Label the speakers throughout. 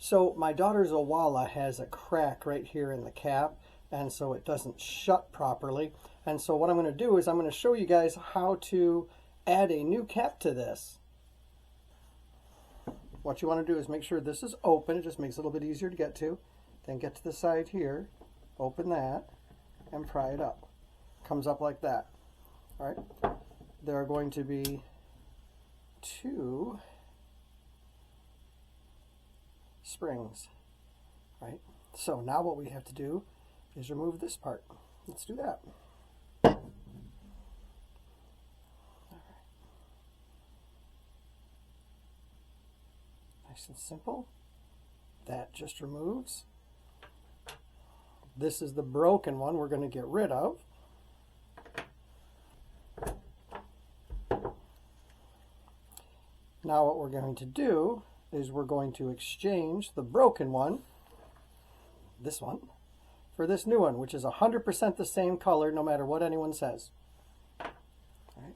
Speaker 1: So my daughter's Owala has a crack right here in the cap, and so it doesn't shut properly. And so what I'm going to do is I'm going to show you guys how to add a new cap to this. What you want to do is make sure this is open. It just makes it a little bit easier to get to. Then get to the side here, open that, and pry it up. Comes up like that. All right. There are going to be two springs. Right. So now what we have to do is remove this part. Let's do that. All right. Nice and simple. That just removes. This is the broken one we're going to get rid of. Now what we're going to do is we're going to exchange the broken one, this one, for this new one, which is 100% the same color no matter what anyone says. All right.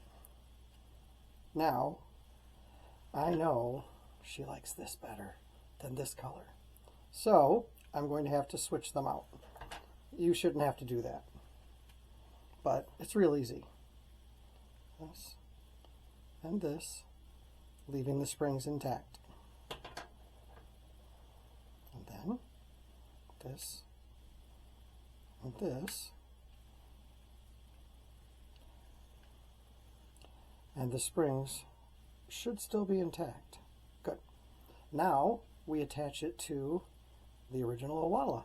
Speaker 1: Now, I know she likes this better than this color. So, I'm going to have to switch them out. You shouldn't have to do that. But it's real easy. This and this, leaving the springs intact. And then this and this. And the springs should still be intact. Good. Now we attach it to the original Owala.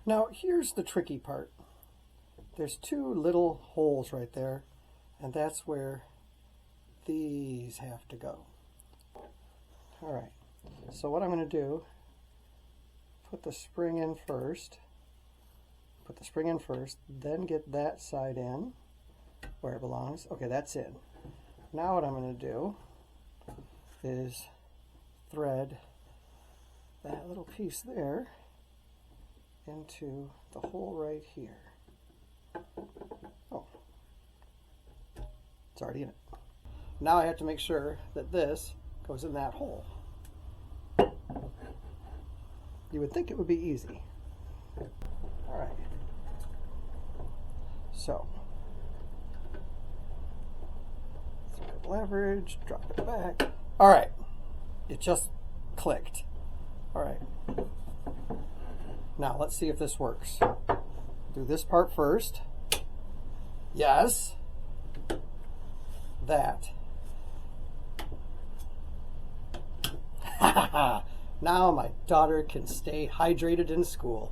Speaker 1: Now here's the tricky part. There's two little holes right there, and that's where these have to go. All right, so what I'm going to do, put the spring in first, then get that side in where it belongs. Okay, that's in. Now what I'm going to do is thread that little piece there into the hole right here. Oh, it's already in it. Now I have to make sure that this goes in that hole. You would think it would be easy. All right. So, thread leverage, drop it back. All right. It just clicked. All right. Now let's see if this works. Do this part first. Yes. That. Now my daughter can stay hydrated in school.